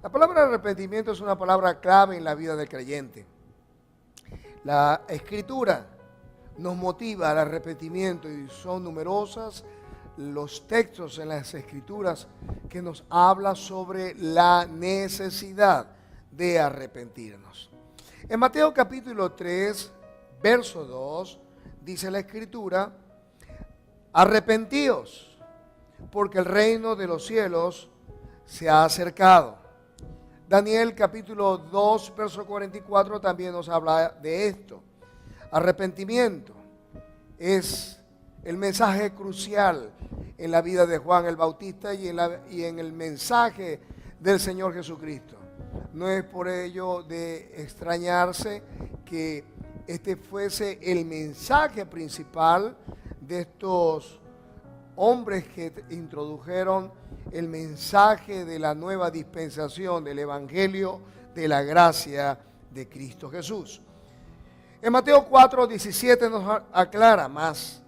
La palabra arrepentimiento es una palabra clave en la vida del creyente. La Escritura nos motiva al arrepentimiento y son numerosas los textos en las Escrituras que nos hablan sobre la necesidad de arrepentirnos. En Mateo capítulo 3, verso 2, dice la Escritura: arrepentíos, porque el reino de los cielos se ha acercado. Daniel capítulo 2, verso 44 también nos habla de esto. Arrepentimiento es el mensaje crucial en la vida de Juan el Bautista y en el mensaje del Señor Jesucristo. No es por ello de extrañarse que este fuese el mensaje principal de estos hombres que introdujeron el mensaje de la nueva dispensación del Evangelio de la gracia de Cristo Jesús. En Mateo 4, 17 nos aclara más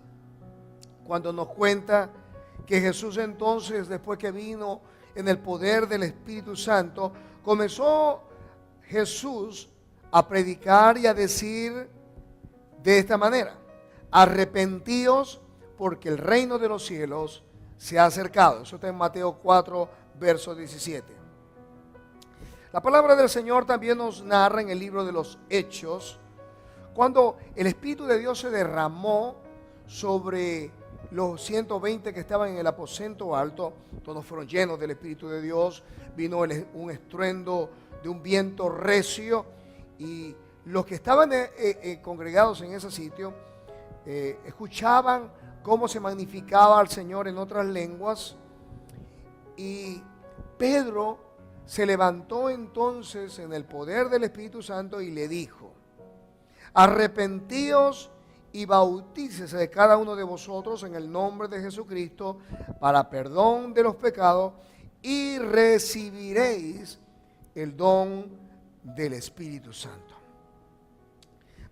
cuando nos cuenta que Jesús entonces, después que vino en el poder del Espíritu Santo, comenzó Jesús a predicar y a decir de esta manera: arrepentíos, porque el reino de los cielos se ha acercado. Eso está en Mateo 4, verso 17. La palabra del Señor también nos narra en el libro de los Hechos, cuando el Espíritu de Dios se derramó sobre los 120 que estaban en el aposento alto. Todos fueron llenos del Espíritu de Dios. Vino un estruendo de un viento recio, y los que estaban congregados en ese sitio escuchaban cómo se magnificaba al Señor en otras lenguas. Y Pedro se levantó entonces en el poder del Espíritu Santo y le dijo: arrepentíos y bautícese de cada uno de vosotros en el nombre de Jesucristo para perdón de los pecados, y recibiréis el don del Espíritu Santo.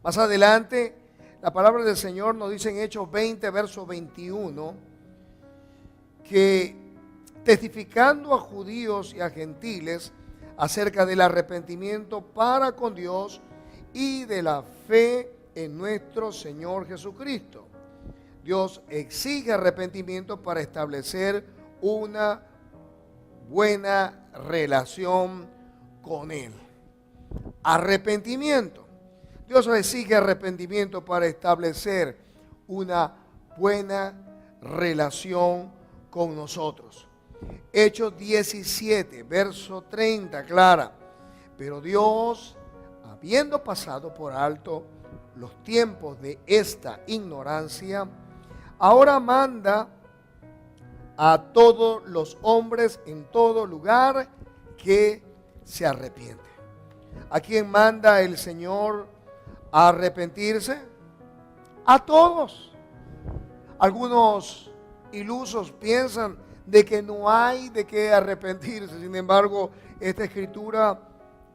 Más adelante, la palabra del Señor nos dice en Hechos 20, verso 21, que testificando a judíos y a gentiles acerca del arrepentimiento para con Dios y de la fe en nuestro Señor Jesucristo. Dios exige arrepentimiento para establecer una buena relación con Él. Arrepentimiento. Dios exige arrepentimiento para establecer una buena relación con nosotros. Hechos 17, verso 30, aclara: pero Dios, habiendo pasado por alto los tiempos de esta ignorancia, ahora manda a todos los hombres en todo lugar que se arrepienten. ¿A quién manda el Señor a arrepentirse? A todos. Algunos ilusos piensan de que no hay de qué arrepentirse. Sin embargo, esta escritura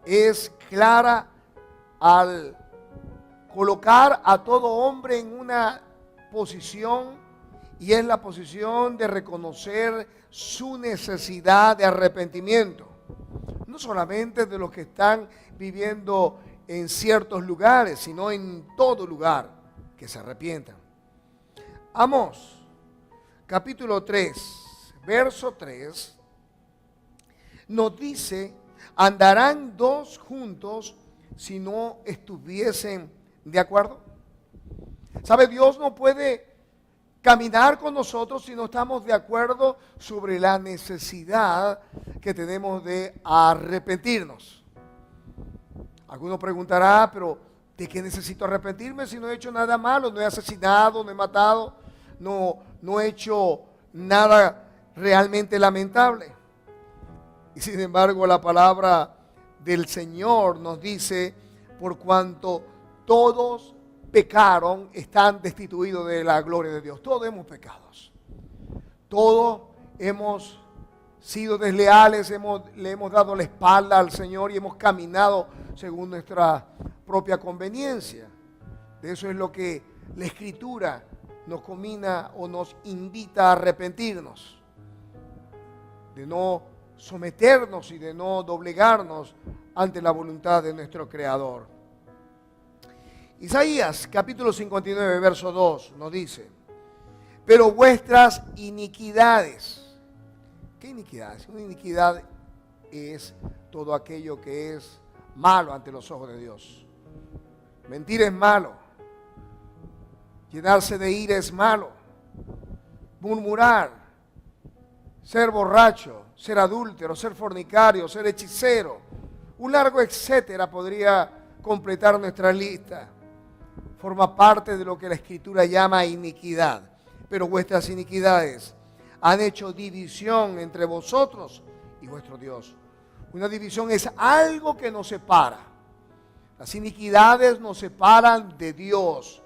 es clara al colocar a todo hombre en una posición, y es la posición de reconocer su necesidad de arrepentimiento. No solamente de los que están viviendo en ciertos lugares, sino en todo lugar que se arrepientan. Amós, capítulo 3, verso 3, nos dice: ¿andarán dos juntos si no estuviesen de acuerdo? ¿Sabe? Dios no puede caminar con nosotros si no estamos de acuerdo sobre la necesidad que tenemos de arrepentirnos. Alguno preguntará: pero ¿de qué necesito arrepentirme si no he hecho nada malo? No he asesinado, no he matado, no he hecho nada realmente lamentable. Y sin embargo, la palabra del Señor nos dice: por cuanto todos pecaron, están destituidos de la gloria de Dios. Todos hemos pecado. Todos hemos sido desleales, le hemos dado la espalda al Señor y hemos caminado según nuestra propia conveniencia. De eso es lo que la Escritura nos comina o nos invita a arrepentirnos. De no someternos y de no doblegarnos ante la voluntad de nuestro Creador. Isaías capítulo 59, verso 2 nos dice: pero vuestras iniquidades. ¿Qué iniquidades? Una iniquidad es todo aquello que es malo ante los ojos de Dios. Mentir es malo. Llenarse de ira es malo. Murmurar, ser borracho, ser adúltero, ser fornicario, ser hechicero, un largo etcétera podría completar nuestra lista. Forma parte de lo que la Escritura llama iniquidad. Pero vuestras iniquidades han hecho división entre vosotros y vuestro Dios. Una división es algo que nos separa. Las iniquidades nos separan de Dios,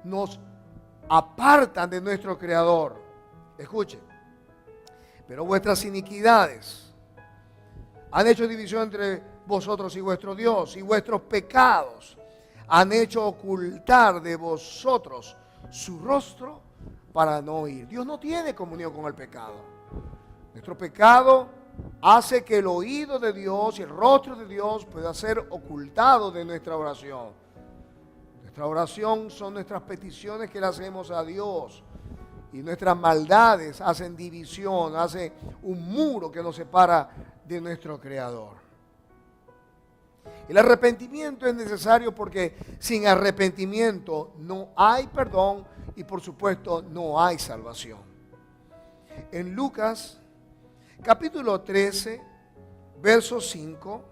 nos apartan de nuestro Creador. Escuchen, pero vuestras iniquidades han hecho división entre vosotros y vuestro Dios, y vuestros pecados han hecho ocultar de vosotros su rostro para no oír. Dios no tiene comunión con el pecado. Nuestro pecado hace que el oído de Dios y el rostro de Dios pueda ser ocultado de nuestra oración. Nuestra oración son nuestras peticiones que le hacemos a Dios, y nuestras maldades hacen división, hacen un muro que nos separa de nuestro Creador. El arrepentimiento es necesario porque sin arrepentimiento no hay perdón y por supuesto no hay salvación. En Lucas capítulo 13, verso 5,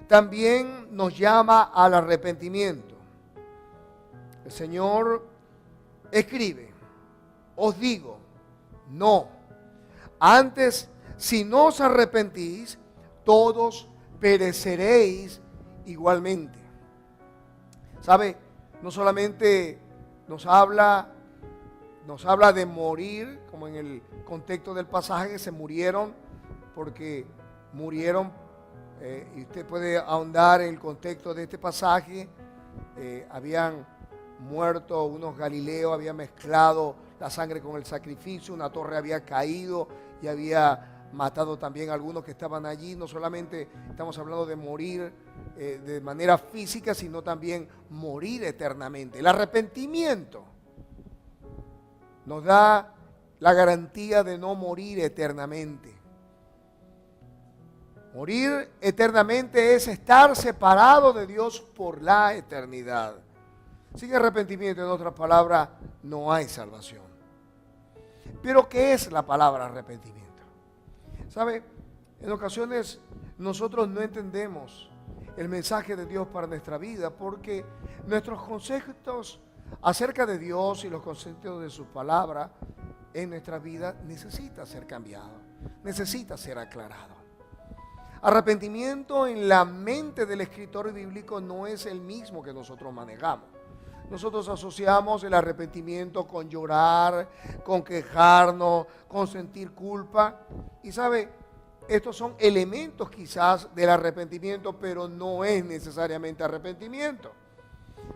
también nos llama al arrepentimiento. El Señor escribe: os digo, no, antes si no os arrepentís, todos pereceréis igualmente. ¿Sabe? No solamente nos habla de morir, como en el contexto del pasaje, que se murieron porque murieron, y usted puede ahondar en el contexto de este pasaje. Habían muerto unos galileos, habían mezclado la sangre con el sacrificio, una torre había caído y había matado también a algunos que estaban allí. No solamente estamos hablando de morir de manera física, sino también morir eternamente. El arrepentimiento nos da la garantía de no morir eternamente. Morir eternamente es estar separado de Dios por la eternidad. Sin arrepentimiento, en otras palabras, no hay salvación. Pero ¿qué es la palabra arrepentimiento? ¿Sabe? En ocasiones nosotros no entendemos el mensaje de Dios para nuestra vida porque nuestros conceptos acerca de Dios y los conceptos de su palabra en nuestra vida necesita ser cambiado, necesita ser aclarado. Arrepentimiento en la mente del escritor bíblico no es el mismo que nosotros manejamos. Nosotros asociamos el arrepentimiento con llorar, con quejarnos, con sentir culpa. Y sabe, estos son elementos quizás del arrepentimiento, pero no es necesariamente arrepentimiento.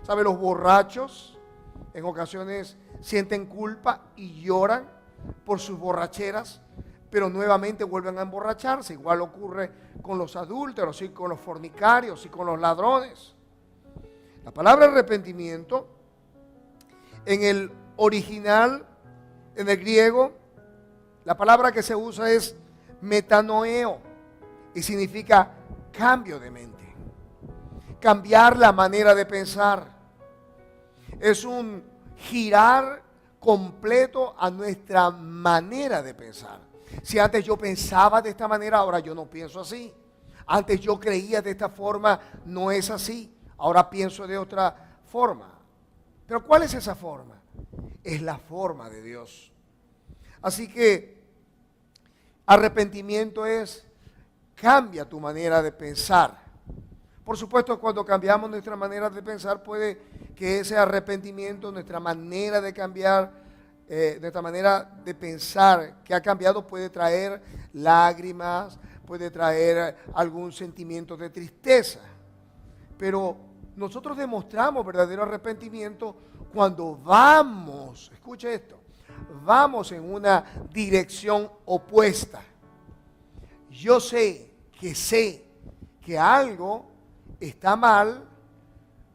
Sabe, los borrachos en ocasiones sienten culpa y lloran por sus borracheras, pero nuevamente vuelven a emborracharse. Igual ocurre con los adúlteros, y con los fornicarios y con los ladrones. La palabra arrepentimiento en el original, en el griego, la palabra que se usa es metanoeo y significa cambio de mente, cambiar la manera de pensar. Es un girar completo a nuestra manera de pensar. Si antes yo pensaba de esta manera, ahora yo no pienso así. Antes yo creía de esta forma, no es así. Ahora pienso de otra forma. Pero ¿cuál es esa forma? Es la forma de Dios. Así que arrepentimiento es cambia tu manera de pensar. Por supuesto, cuando cambiamos nuestra manera de pensar, puede que ese arrepentimiento, nuestra manera de cambiar, nuestra manera de pensar que ha cambiado, puede traer lágrimas, puede traer algún sentimiento de tristeza. Pero nosotros demostramos verdadero arrepentimiento cuando vamos, escuche esto, vamos en una dirección opuesta. yo sé que algo está mal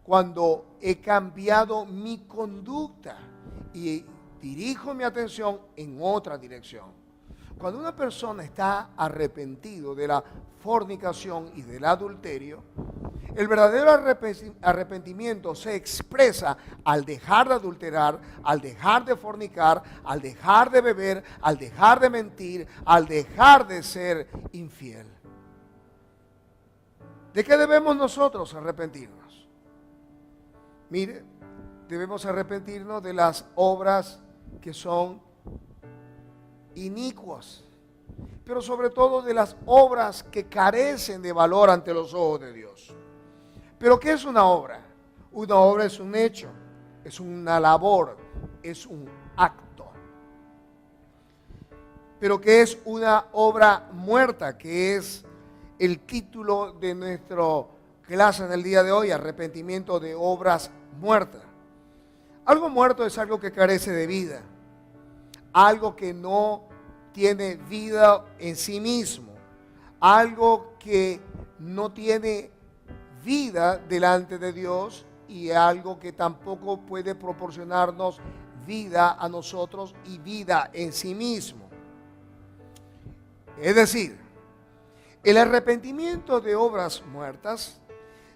cuando he cambiado mi conducta y dirijo mi atención en otra dirección. Cuando una persona está arrepentido de la fornicación y del adulterio, el verdadero arrepentimiento se expresa al dejar de adulterar, al dejar de fornicar, al dejar de beber, al dejar de mentir, al dejar de ser infiel. ¿De qué debemos nosotros arrepentirnos? Mire, debemos arrepentirnos de las obras que son inicuas, pero sobre todo de las obras que carecen de valor ante los ojos de Dios. ¿Pero qué es una obra? Una obra es un hecho, es una labor, es un acto. Pero ¿qué es una obra muerta? Que es el título de nuestra clase en el día de hoy, arrepentimiento de obras muertas. Algo muerto es algo que carece de vida, algo que no tiene vida en sí mismo, algo que no tiene vida delante de Dios y algo que tampoco puede proporcionarnos vida a nosotros y vida en sí mismo. Es decir, el arrepentimiento de obras muertas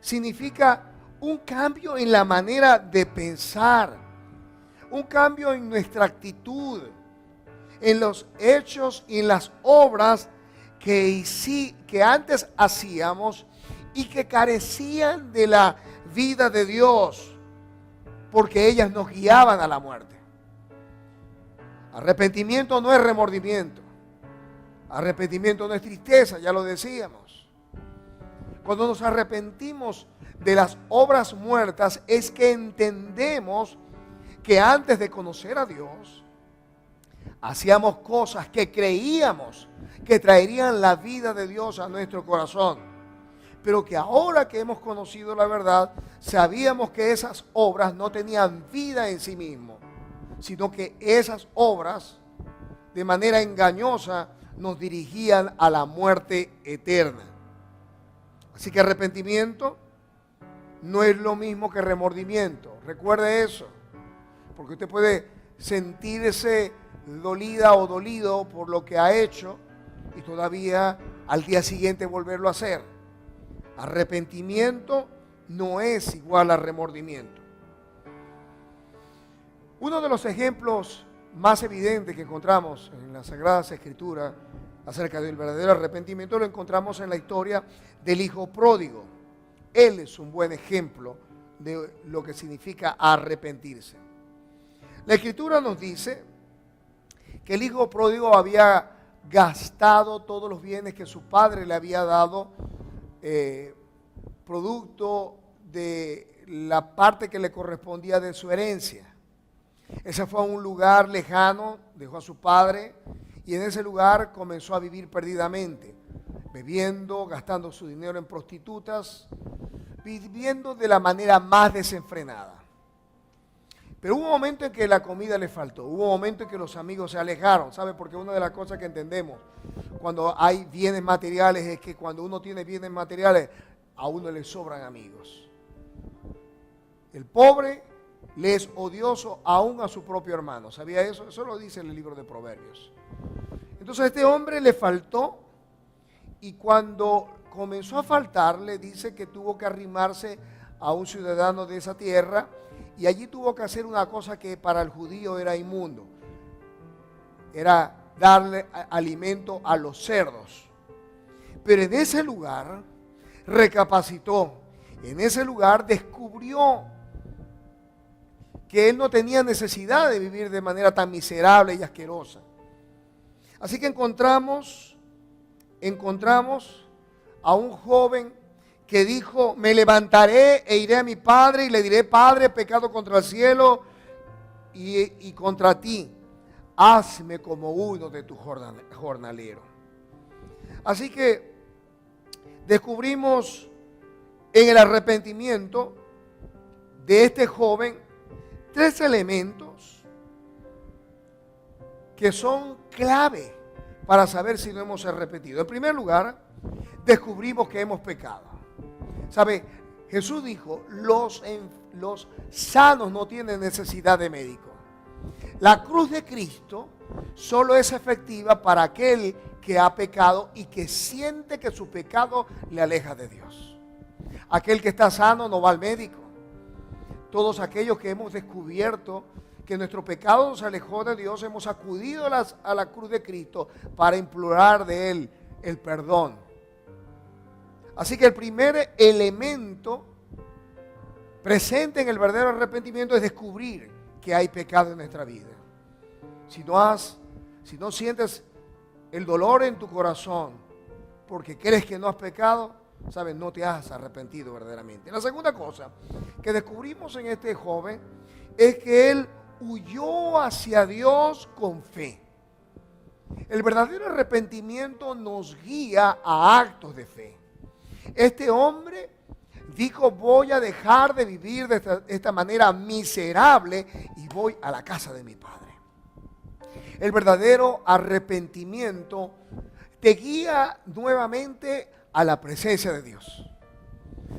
significa un cambio en la manera de pensar, un cambio en nuestra actitud, en los hechos y en las obras que antes hacíamos y que carecían de la vida de Dios, porque ellas nos guiaban a la muerte. Arrepentimiento no es remordimiento. Arrepentimiento no es tristeza, ya lo decíamos. Cuando nos arrepentimos de las obras muertas es que entendemos que antes de conocer a Dios, hacíamos cosas que creíamos que traerían la vida de Dios a nuestro corazón. Pero que ahora que hemos conocido la verdad, sabíamos que esas obras no tenían vida en sí mismo, sino que esas obras, de manera engañosa, nos dirigían a la muerte eterna. Así que arrepentimiento no es lo mismo que remordimiento. Recuerde eso, porque usted puede sentirse dolida o dolido por lo que ha hecho y todavía al día siguiente volverlo a hacer. Arrepentimiento no es igual a remordimiento. Uno de los ejemplos más evidentes que encontramos en las Sagradas Escrituras acerca del verdadero arrepentimiento lo encontramos en la historia del hijo pródigo. Él es un buen ejemplo de lo que significa arrepentirse. La Escritura nos dice que el hijo pródigo había gastado todos los bienes que su padre le había dado, producto de la parte que le correspondía de su herencia. Él se fue a un lugar lejano, dejó a su padre y en ese lugar comenzó a vivir perdidamente, bebiendo, gastando su dinero en prostitutas, viviendo de la manera más desenfrenada. Pero hubo un momento en que la comida le faltó, hubo un momento en que los amigos se alejaron, ¿sabe? Porque una de las cosas que entendemos cuando hay bienes materiales es que cuando uno tiene bienes materiales, a uno le sobran amigos. El pobre le es odioso aún a su propio hermano, ¿sabía eso? Eso lo dice en el libro de Proverbios. Entonces a este hombre le faltó y cuando comenzó a faltarle, dice que tuvo que arrimarse a un ciudadano de esa tierra y allí tuvo que hacer una cosa que para el judío era inmundo. Era darle alimento a los cerdos. Pero en ese lugar recapacitó, en ese lugar descubrió que él no tenía necesidad de vivir de manera tan miserable y asquerosa. Así que encontramos a un joven que dijo: me levantaré e iré a mi padre y le diré: Padre, he pecado contra el cielo y contra ti, hazme como uno de tus jornaleros. Así que descubrimos en el arrepentimiento de este joven 3 elementos que son clave para saber si no hemos arrepentido. En primer lugar, descubrimos que hemos pecado. ¿Sabe? Jesús dijo, los sanos no tienen necesidad de médico. La cruz de Cristo solo es efectiva para aquel que ha pecado y que siente que su pecado le aleja de Dios. Aquel que está sano no va al médico. Todos aquellos que hemos descubierto que nuestro pecado nos alejó de Dios, hemos acudido a la cruz de Cristo para implorar de Él el perdón. Así que el primer elemento presente en el verdadero arrepentimiento es descubrir que hay pecado en nuestra vida. Si no sientes el dolor en tu corazón porque crees que no has pecado, sabes, no te has arrepentido verdaderamente. La segunda cosa que descubrimos en este joven es que él huyó hacia Dios con fe. El verdadero arrepentimiento nos guía a actos de fe. Este hombre dijo, voy a dejar de vivir de esta manera miserable y voy a la casa de mi padre. El verdadero arrepentimiento te guía nuevamente a la presencia de Dios.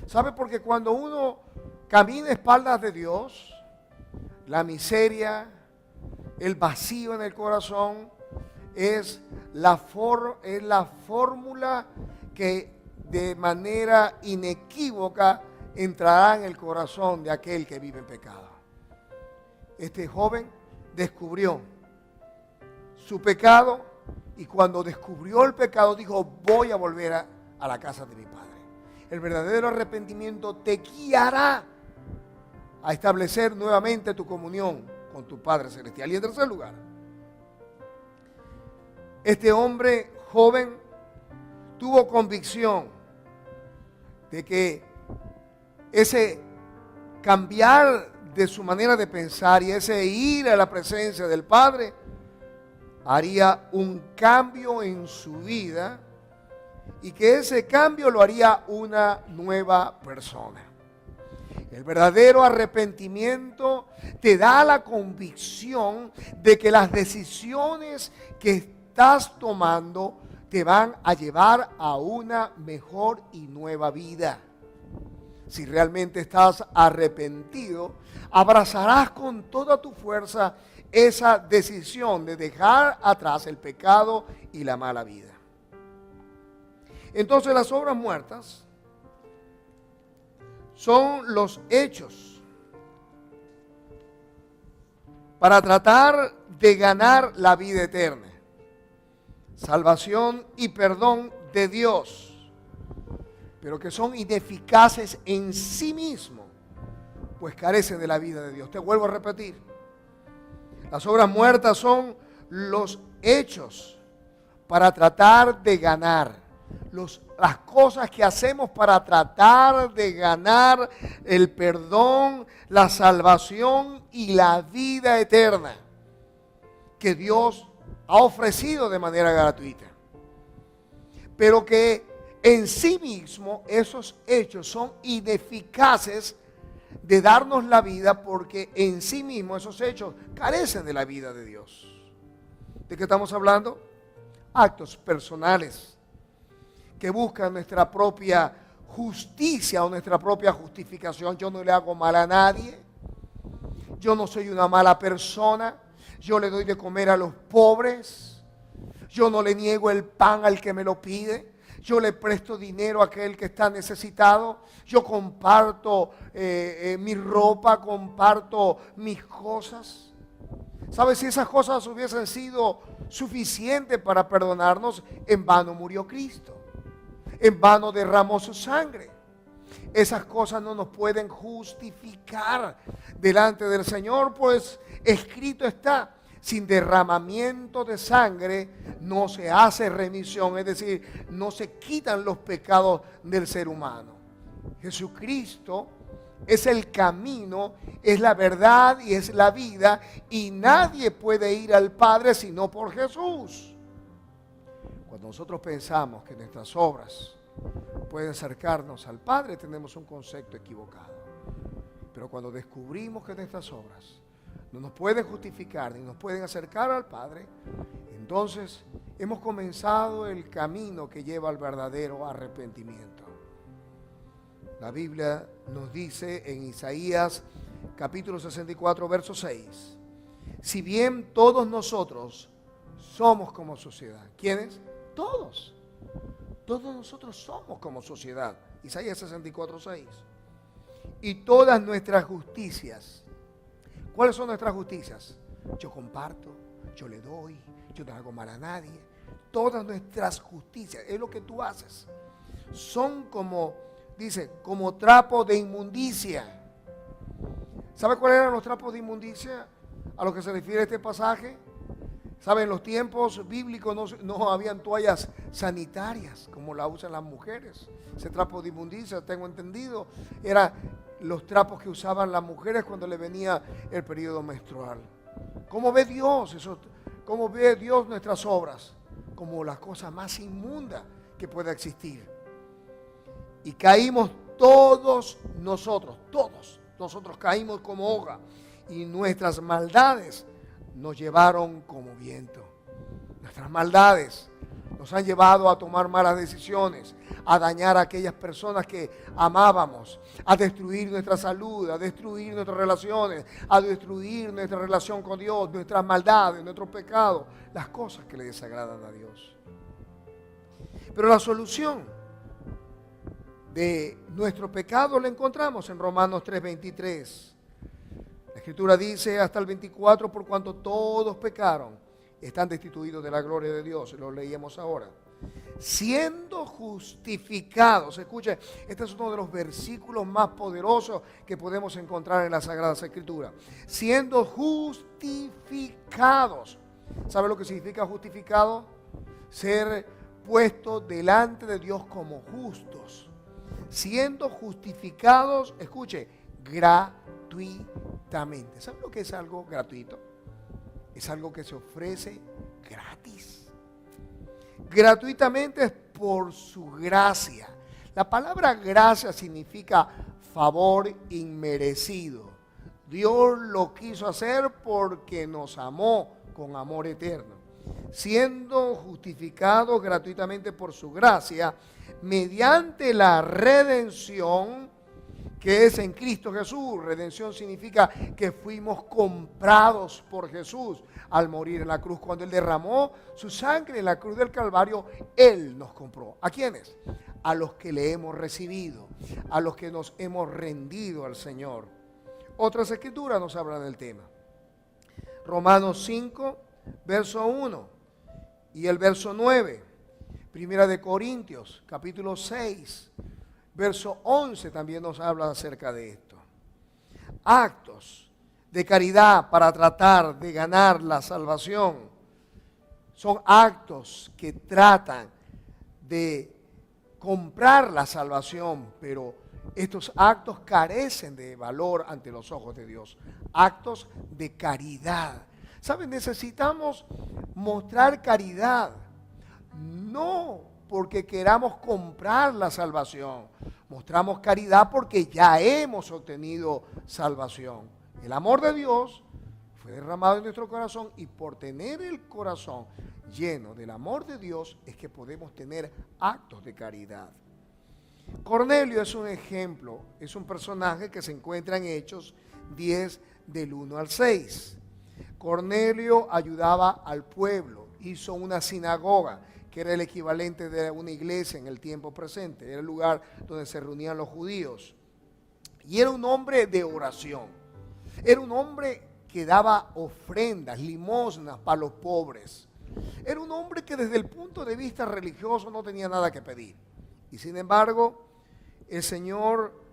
¿Sabe? Porque cuando uno camina a espaldas de Dios, la miseria, el vacío en el corazón es la fórmula que de manera inequívoca entrará en el corazón de aquel que vive en pecado. Este joven descubrió su pecado y cuando descubrió el pecado dijo, voy a volver a la casa de mi padre. El verdadero arrepentimiento te guiará a establecer nuevamente tu comunión con tu Padre Celestial. Y en tercer lugar, este hombre joven tuvo convicción de que ese cambiar de su manera de pensar y ese ir a la presencia del Padre haría un cambio en su vida y que ese cambio lo haría una nueva persona. El verdadero arrepentimiento te da la convicción de que las decisiones que estás tomando te van a llevar a una mejor y nueva vida. Si realmente estás arrepentido, abrazarás con toda tu fuerza esa decisión de dejar atrás el pecado y la mala vida. Entonces las obras muertas son los hechos para tratar de ganar la vida eterna, salvación y perdón de Dios, pero que son ineficaces en sí mismos, pues carecen de la vida de Dios. Te vuelvo a repetir, las obras muertas son los hechos para tratar de ganar, las cosas que hacemos para tratar de ganar el perdón, la salvación y la vida eterna que Dios ha ofrecido de manera gratuita. Pero que en sí mismo esos hechos son ineficaces de darnos la vida porque en sí mismo esos hechos carecen de la vida de Dios. ¿De qué estamos hablando? Actos personales que buscan nuestra propia justicia o nuestra propia justificación. Yo no le hago mal a nadie, yo no soy una mala persona, yo le doy de comer a los pobres, yo no le niego el pan al que me lo pide, yo le presto dinero a aquel que está necesitado, yo comparto mi ropa, comparto mis cosas. ¿Sabes? Si esas cosas hubiesen sido suficientes para perdonarnos, en vano murió Cristo. En vano derramó su sangre. Esas cosas no nos pueden justificar delante del Señor, pues escrito está, sin derramamiento de sangre no se hace remisión, es decir, no se quitan los pecados del ser humano. Jesucristo es el camino, es la verdad y es la vida, y nadie puede ir al Padre sino por Jesús. Cuando nosotros pensamos que nuestras obras pueden acercarnos al Padre, tenemos un concepto equivocado. Pero cuando descubrimos que nuestras obras no nos pueden justificar ni nos pueden acercar al Padre, entonces hemos comenzado el camino que lleva al verdadero arrepentimiento. La Biblia nos dice en Isaías capítulo 64, verso 6, si bien todos nosotros somos como sociedad. ¿Quiénes? Todos. Todos nosotros somos como sociedad. Isaías 64, 6. Y todas nuestras justicias. ¿Cuáles son nuestras justicias? Yo comparto, yo le doy, yo no hago mal a nadie. Todas nuestras justicias, es lo que tú haces. Son como, dice, como trapo de inmundicia. ¿Sabe cuáles eran los trapos de inmundicia a los que se refiere este pasaje? ¿Saben? En los tiempos bíblicos no habían toallas sanitarias como la usan las mujeres. Ese trapo de inmundicia, tengo entendido, eran los trapos que usaban las mujeres cuando le venía el periodo menstrual. ¿Cómo ve Dios eso? ¿Cómo ve Dios nuestras obras? Como la cosa más inmunda que pueda existir. Y caímos todos nosotros caímos como hoja, y nuestras maldades nos llevaron como viento. Nuestras maldades nos han llevado a tomar malas decisiones, a dañar a aquellas personas que amábamos, a destruir nuestra salud, a destruir nuestras relaciones, a destruir nuestra relación con Dios, nuestras maldades, nuestros pecados, las cosas que le desagradan a Dios. Pero la solución de nuestro pecado la encontramos en Romanos 3:23. La Escritura dice hasta el 24, por cuanto todos pecaron, están destituidos de la gloria de Dios. Lo leíamos ahora. Siendo justificados, escuche, este es uno de los versículos más poderosos que podemos encontrar en las Sagradas Escrituras. Siendo justificados. ¿Sabe lo que significa justificado? Ser puesto delante de Dios como justos. Siendo justificados, escuche, gratuitamente. ¿Sabe lo que es algo gratuito? Es algo que se ofrece gratis. Gratuitamente es por su gracia. La palabra gracia significa favor inmerecido. Dios lo quiso hacer porque nos amó con amor eterno. Siendo justificados gratuitamente por su gracia, mediante la redención que es en Cristo Jesús. Redención significa que fuimos comprados por Jesús al morir en la cruz. Cuando Él derramó su sangre en la cruz del Calvario, Él nos compró. ¿A quiénes? A los que le hemos recibido, a los que nos hemos rendido al Señor. Otras escrituras nos hablan del tema. Romanos 5, verso 1 y el verso 9. Primera de Corintios, capítulo 6, verso 11 también nos habla acerca de esto. Actos de caridad para tratar de ganar la salvación son actos que tratan de comprar la salvación, pero estos actos carecen de valor ante los ojos de Dios. Actos de caridad. ¿Saben? Necesitamos mostrar caridad. No porque queramos comprar la salvación. Mostramos caridad porque ya hemos obtenido salvación. El amor de Dios fue derramado en nuestro corazón, y por tener el corazón lleno del amor de Dios es que podemos tener actos de caridad. Cornelio es un ejemplo, es un personaje que se encuentra en Hechos 10 del 1 al 6. Cornelio ayudaba al pueblo, hizo una sinagoga, que era el equivalente de una iglesia en el tiempo presente, era el lugar donde se reunían los judíos. Y era un hombre de oración, era un hombre que daba ofrendas, limosnas para los pobres. Era un hombre que desde el punto de vista religioso no tenía nada que pedir. Y sin embargo, el Señor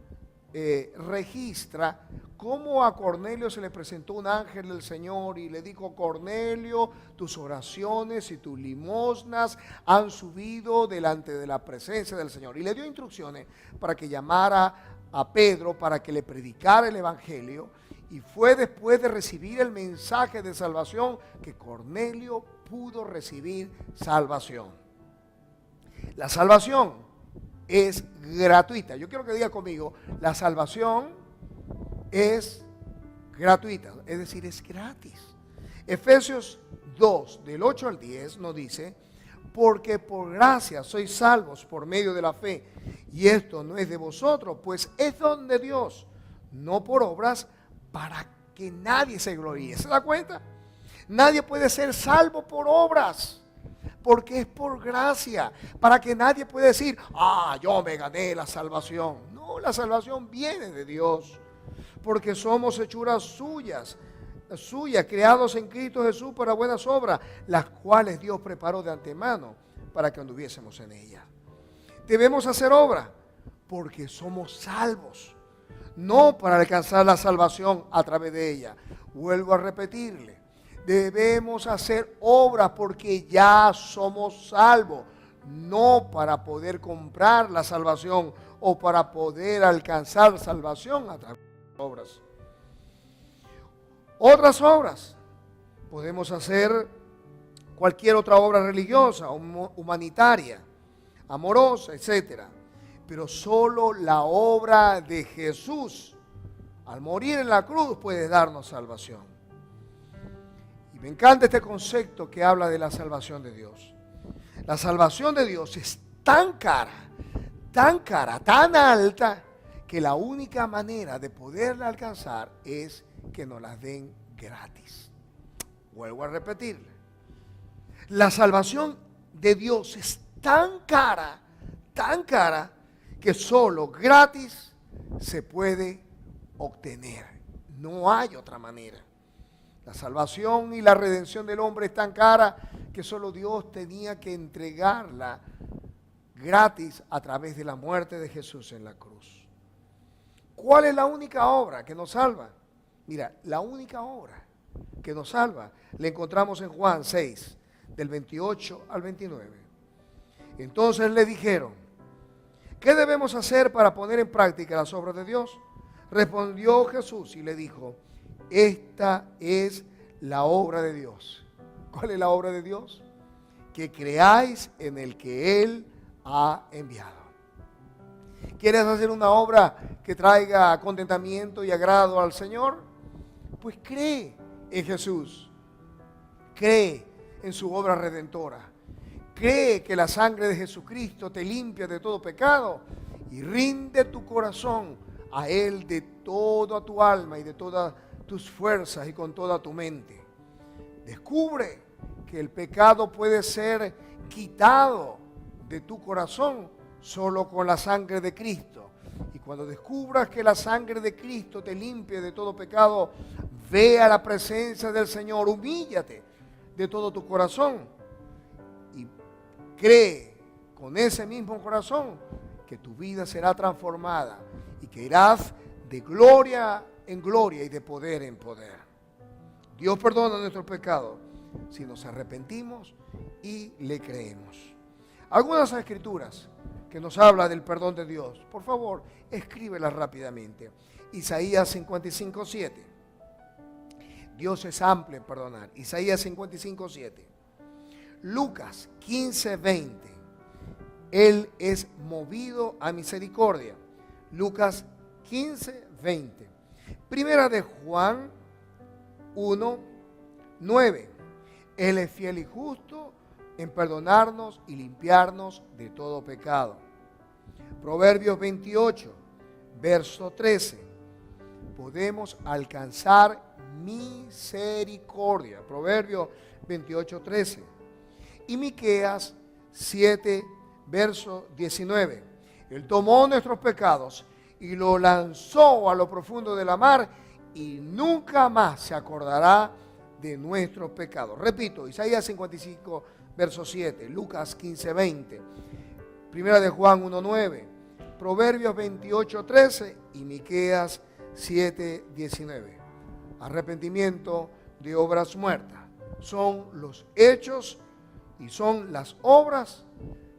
registra cómo a Cornelio se le presentó un ángel del Señor y le dijo: Cornelio, tus oraciones y tus limosnas han subido delante de la presencia del Señor. Y le dio instrucciones para que llamara a Pedro para que le predicara el evangelio. Y fue después de recibir el mensaje de salvación que Cornelio pudo recibir salvación. La salvación es gratuita. Yo quiero que diga conmigo: la salvación es gratuita, es decir, es gratis. Efesios 2, del 8 al 10 nos dice: porque por gracia sois salvos por medio de la fe. Y esto no es de vosotros, pues es don de Dios, no por obras, para que nadie se gloríe. ¿Se da cuenta? Nadie puede ser salvo por obras, porque es por gracia, para que nadie pueda decir, yo me gané la salvación. No, la salvación viene de Dios, porque somos hechuras suyas, creados en Cristo Jesús para buenas obras, las cuales Dios preparó de antemano para que anduviésemos en ellas. Debemos hacer obra porque somos salvos, no para alcanzar la salvación a través de ella. Vuelvo a repetirle, debemos hacer obra porque ya somos salvos, no para poder comprar la salvación o para poder alcanzar salvación a través de obras. Otras obras, podemos hacer cualquier otra obra religiosa, humanitaria, amorosa, etc. Pero solo la obra de Jesús, al morir en la cruz, puede darnos salvación. Y me encanta este concepto que habla de la salvación de Dios. La salvación de Dios es tan cara, tan alta, que la única manera de poderla alcanzar es que nos las den gratis. Vuelvo a repetirle. La salvación de Dios es tan cara, que solo gratis se puede obtener. No hay otra manera. La salvación y la redención del hombre es tan cara que solo Dios tenía que entregarla gratis a través de la muerte de Jesús en la cruz. ¿Cuál es la única obra que nos salva? Mira, la única obra que nos salva la encontramos en Juan 6, del 28 al 29. Entonces le dijeron, ¿qué debemos hacer para poner en práctica las obras de Dios? Respondió Jesús y le dijo, esta es la obra de Dios. ¿Cuál es la obra de Dios? Que creáis en el que Él ha enviado. ¿Quieres hacer una obra que traiga contentamiento y agrado al Señor? Pues cree en Jesús. Cree en su obra redentora. Cree que la sangre de Jesucristo te limpia de todo pecado y rinde tu corazón a Él de toda tu alma y de todas tus fuerzas y con toda tu mente. Descubre que el pecado puede ser quitado de tu corazón solo con la sangre de Cristo. Y cuando descubras que la sangre de Cristo te limpia de todo pecado, ve a la presencia del Señor, humíllate de todo tu corazón y cree con ese mismo corazón que tu vida será transformada y que irás de gloria en gloria y de poder en poder. Dios perdona nuestros pecados si nos arrepentimos y le creemos. Algunas escrituras que nos habla del perdón de Dios, por favor, escríbelas rápidamente. Isaías 55:7. Dios es amplio en perdonar. Isaías 55:7. Lucas 15:20. Él es movido a misericordia. Lucas 15:20. Primera de Juan 1:9. Él es fiel y justo en perdonarnos y limpiarnos de todo pecado. Proverbios 28, verso 13. Podemos alcanzar misericordia. Proverbios 28, 13. Y Miqueas 7, verso 19. Él tomó nuestros pecados y lo lanzó a lo profundo de la mar y nunca más se acordará de nuestros pecados. Repito, Isaías 55, verso 7, Lucas 15, 20, Primera de Juan 1, 9, Proverbios 28, 13 y Miqueas 7, 19. Arrepentimiento de obras muertas. Son los hechos y son las obras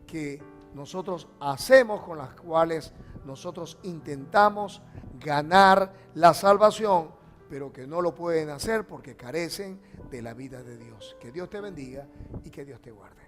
que nosotros hacemos, con las cuales nosotros intentamos ganar la salvación, pero que no lo pueden hacer porque carecen de la vida de Dios. Que Dios te bendiga y que Dios te guarde.